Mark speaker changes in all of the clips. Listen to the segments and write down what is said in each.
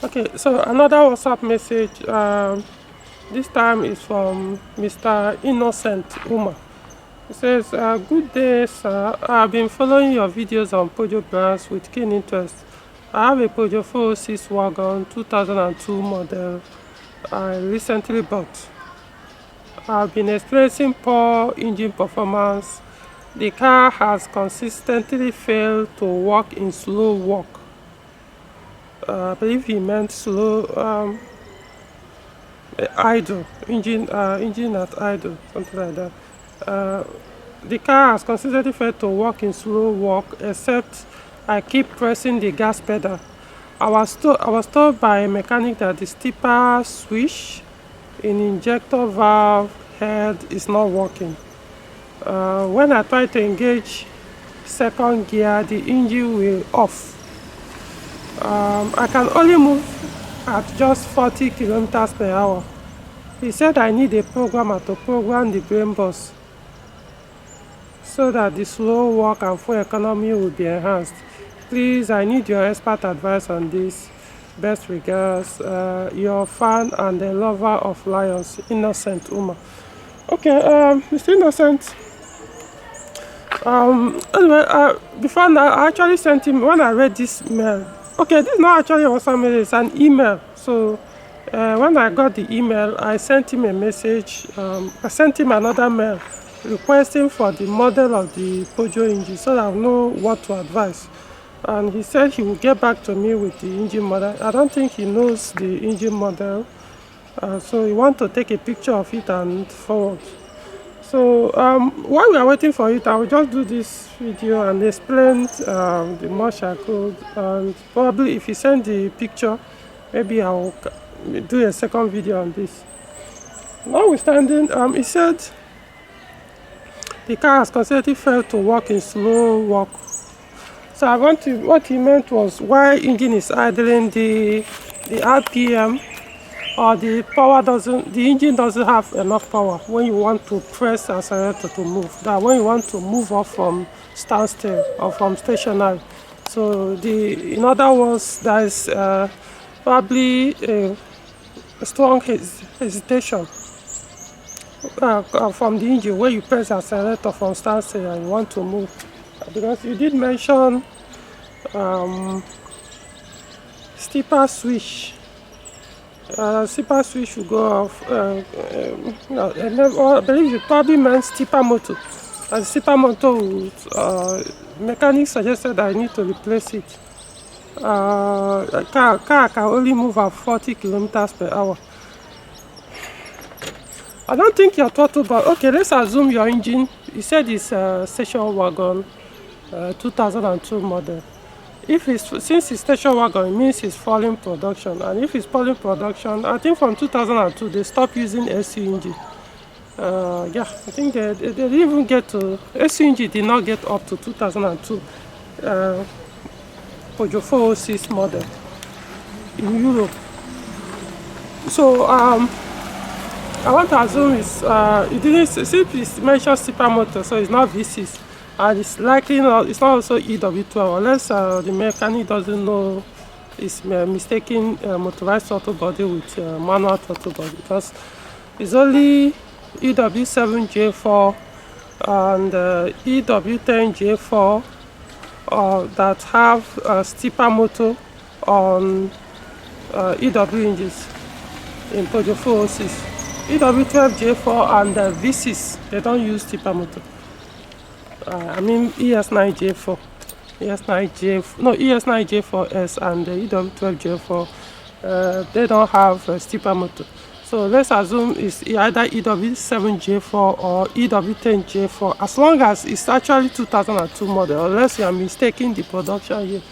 Speaker 1: Okay, so another WhatsApp message. This time is from Mr. Innocent Uma. He says, "Good day, sir. I've been following your videos on Peugeot brands with keen interest. I have a Peugeot 406 Wagon 2002 model I recently bought. I've been experiencing poor engine performance. The car has consistently failed to work in slow walk." I believe he meant slow idle, engine at idle, something like that. The car has consistently failed to work in slow walk, except I keep pressing the gas pedal. I was told by a mechanic that the stepper switch in injector valve head is not working. When I try to engage second gear, the engine will off. I can only move at just 40 kilometers per hour. He said I need a programmer to program the brain bus so that the slow walk and fuel economy will be enhanced. Please, I need your expert advice on this. Best regards, your fan and the lover of lions, Innocent Uma. Okay, Mr. Innocent. Anyway, before now, I actually sent him when I read this mail. Okay, this is not actually a WhatsApp mail, it's an email. So when I got the email, I sent him a message. I sent him another mail requesting for the model of the Peugeot engine so that I know what to advise. And he said he will get back to me with the engine model. I don't think he knows the engine model, so he wants to take a picture of it and forward. So while we are waiting for it, I will just do this video and explain the much I could. And probably if you send the picture, maybe I will do a second video on this. Notwithstanding, he said the car has consistently failed to work in slow walk. So what he meant was why engine is idling, the RPM or the engine doesn't have enough power when you want to press accelerator to move. That when you want to move off from standstill or from stationary. So in other words, there is probably a strong hesitation from the engine when you press accelerator from standstill and you want to move. Because you did mention stepper switch. Stepper switch should go off. I believe you probably meant stepper motor. And stepper motor would, mechanic suggested I need to replace it. Car can only move at 40 kilometers per hour. I don't think your throttle, but okay, let's assume your engine. You said it's a station wagon, 2002 model. Since it's station wagon, it means it's falling production. And if it's falling production, I think from 2002 they stopped using SU engine. Yeah, I think they didn't even get to SU engine. Did not get up to 2002 Peugeot 406 model in Europe. So I want to assume it didn't simply mention stepper motor, so it's not V6. And it's likely not. It's not also EW12 unless the mechanic doesn't know it's mistaking motorized throttle body with manual throttle body, because it's only EW7J4 and EW10J4 that have stepper motor on EW engines in Peugeot 406. EW12J4 and V6, they don't use stepper motor. I mean ES9J4, ES9J4S and the EW12J4, they don't have a stepper motor. So let's assume it's either EW7J4 or EW10J4, as long as it's actually 2002 model, unless you are mistaking the production year.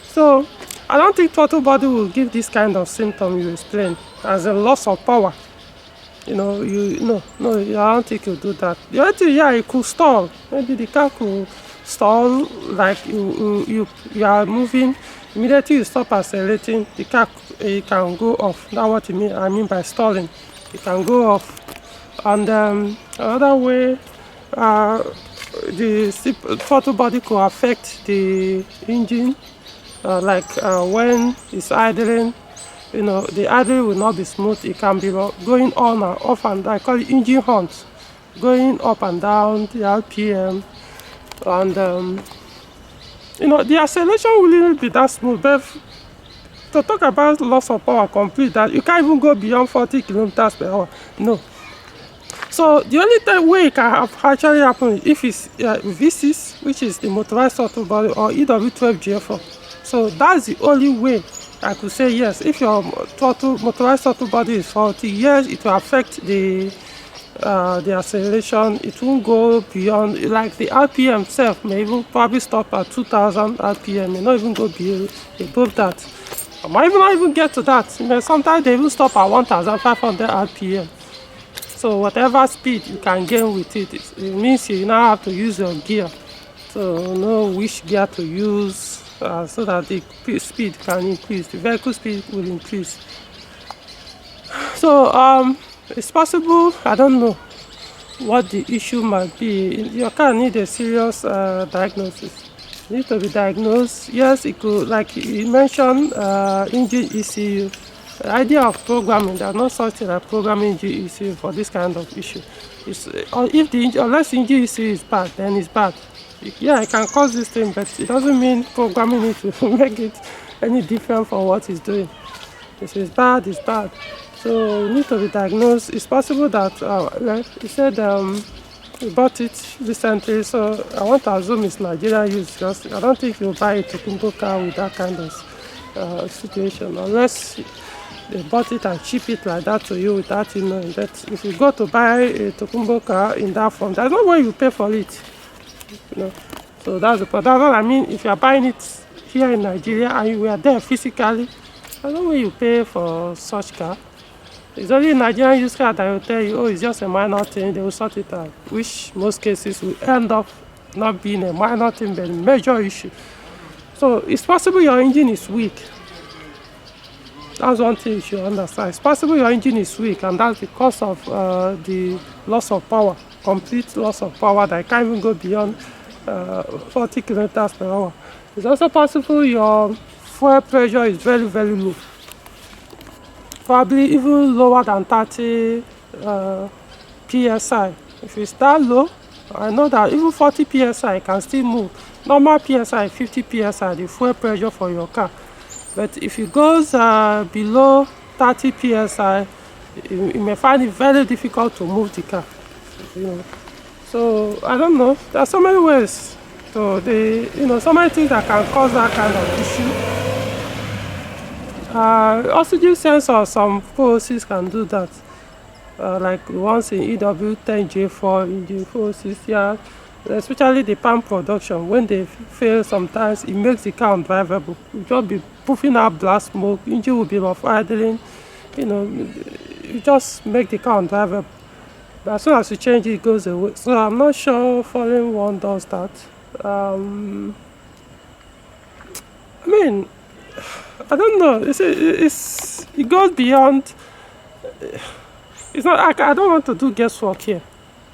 Speaker 1: So I don't think throttle body will give this kind of symptom you explained as a loss of power. No, I don't think you'll do that. The other thing, yeah, it could stall. Maybe the car could stall, like you are moving. Immediately you stop accelerating, the car it can go off. That's what I mean by stalling. It can go off. And another way, the throttle body could affect the engine, like when it's idling. the idle will not be smooth. It can be going on and off and down. I call it engine hunt, going up and down the RPM, and the acceleration will not be that smooth. But to talk about loss of power complete, that you can't even go beyond 40 kilometers per hour. No. So the only way it can actually happen if it's V6, which is the motorized throttle body, or EW12 GF4. So that's the only way I could say yes. If your motorized throttle body is faulty, yes, it will affect the acceleration. It won't go beyond, like the RPM itself may even probably stop at 2000 RPM, may not even go above that. I might not even get to that. Sometimes they even stop at 1500 RPM. So whatever speed you can gain with it, it means you now have to use your gear. So know which gear to use so that the speed can increase, the vehicle speed will increase. So it's possible, I don't know what the issue might be. Your car needs a serious diagnosis. It needs to be diagnosed. Yes, it could, like you mentioned, engine ECU. The idea of programming, there's no such thing as programming engine ECU for this kind of issue. It's, unless engine ECU is bad, then it's bad. Yeah, it can cause this thing, but it doesn't mean programming it to make it any different from what it's doing. If it's bad, it's bad. So it needs to be diagnosed. It's possible that, like you said, we bought it recently, so I want to assume it's Nigerian use, because I don't think you'll buy a Tokumbo car with that kind of situation, unless they bought it and ship it like that to you without you knowing. But if you go to buy a Tokumbo car in that form, there's no way you pay for it. So that's the problem. That's what I mean. If you are buying it here in Nigeria and you were there physically, there's no way you pay for such car. It's only in Nigerian used car that will tell you, oh, it's just a minor thing, they will sort it out, which most cases will end up not being a minor thing but a major issue. So it's possible your engine is weak. That's one thing you should understand. It's possible your engine is weak, and that's because of the loss of power, complete loss of power that can't even go beyond 40 kilometers per hour. It's also possible your fuel pressure is very, very low. Probably even lower than 30 psi. If it's that low, I know that even 40 psi can still move. Normal psi, 50 psi, the fuel pressure for your car. But if it goes below 30 psi, you may find it very difficult to move the car. So I don't know. There are so many ways. So so many things that can cause that kind of issue. Oxygen sensors, some FOCs can do that. Like once in EW10J4 engine FOCs, yeah. Especially the pump production, when they fail sometimes, it makes the car undrivable. You just be puffing out black smoke, engine will be off idling, you just make the car undrivable. But as soon as you change it, it goes away. So I'm not sure foreign one does that. I mean, I don't know. It goes beyond. It's not. I don't want to do guesswork here.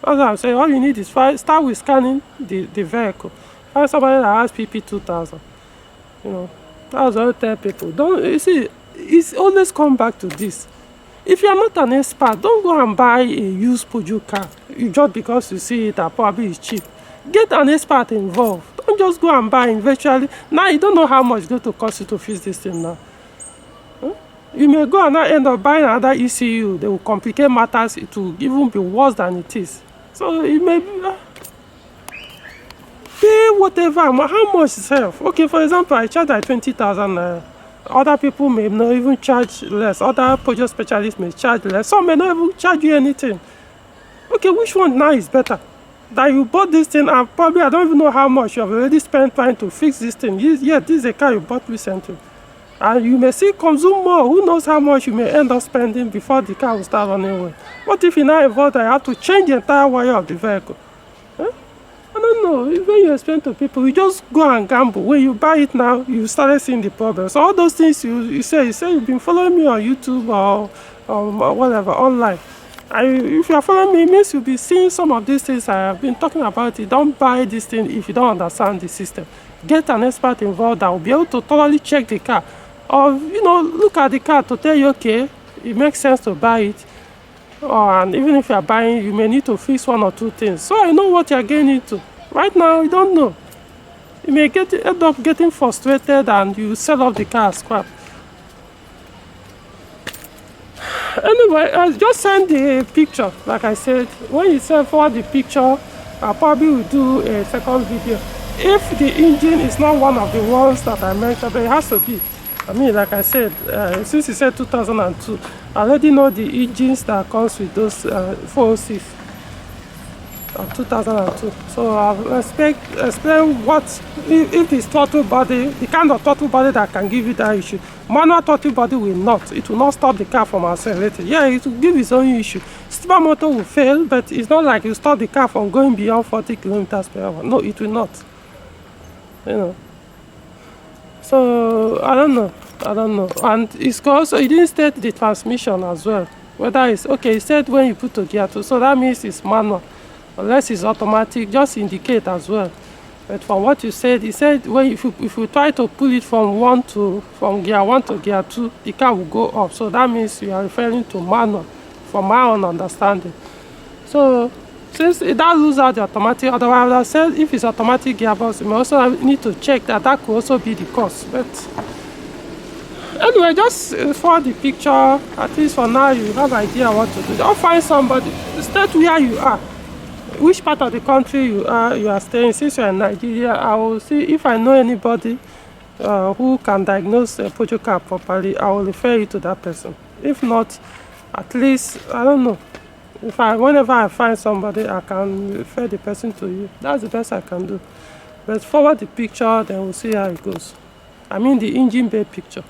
Speaker 1: That's what I'm saying. All you need is start with scanning the vehicle. Find somebody that has PP2000. That's what I tell people. It's always come back to this. If you are not an expert, don't go and buy a used Peugeot car just because you see it and probably it's cheap. Get an expert involved. Don't just go and buy eventually. Now you don't know how much it's going to cost you to fix this thing now. You may go and end up buying another ECU. They will complicate matters. It will even be worse than it is. So it may be pay whatever. How much itself? Okay, for example, I charge like 20,000. Other people may not even charge less. Other Peugeot specialists may charge less. Some may not even charge you anything. Okay, which one now is better? That you bought this thing and probably I don't even know how much you have already spent trying to fix this thing. Yeah, this is a car you bought recently. And you may still consume more. Who knows how much you may end up spending before the car will start running away. What if you now involve that you have to change the entire wire of the vehicle? I don't know. When you explain to people, you just go and gamble. When you buy it now, you started seeing the problem. So all those things you say you've been following me on YouTube or whatever, online. If you are following me, it means you'll be seeing some of these things I have been talking about. It. Don't buy this thing if you don't understand the system. Get an expert involved that will be able to thoroughly check the car. or look at the car to tell you, okay, it makes sense to buy it. And even if you are buying, you may need to fix one or two things. So I know what you are getting into. Right now, you don't know. You may end up getting frustrated and you sell off the car as scrap. Anyway, just send the picture. Like I said, when you send forward the picture, I probably will do a second video. If the engine is not one of the ones that I mentioned, but it has to be. I mean, like I said, since you said 2002, I already know the engines that comes with those 406 of 2002. So I'll explain what, if it's throttle body, the kind of throttle body that can give you that issue. Manual throttle body will not. It will not stop the car from accelerating. Yeah, it will give its own issue. Stepper motor will fail, but it's not like you stop the car from going beyond 40 kilometers per hour. No, it will not. So I don't know. And it's also, it didn't state the transmission as well, whether it's okay. It said when you put to gear 2, so that means it's manual. Unless it's automatic, just indicate as well. But from what you said, he said if you try to pull it from gear 1 to gear 2, the car will go up. So that means you are referring to manual, from my own understanding. So since it does lose out the automatic, otherwise I said if it's automatic gearbox, you may also need to check that could also be the cause. But anyway, just for the picture, at least for now, you have an idea what to do. Don't find somebody, state where you are, which part of the country you are staying. Since you're in Nigeria, I will see if I know anybody who can diagnose a Peugeot car properly. I will refer you to that person. If not, at least, I don't know, whenever I find somebody, I can refer the person to you. That's the best I can do. But forward the picture, then we'll see how it goes. I mean the engine bay picture.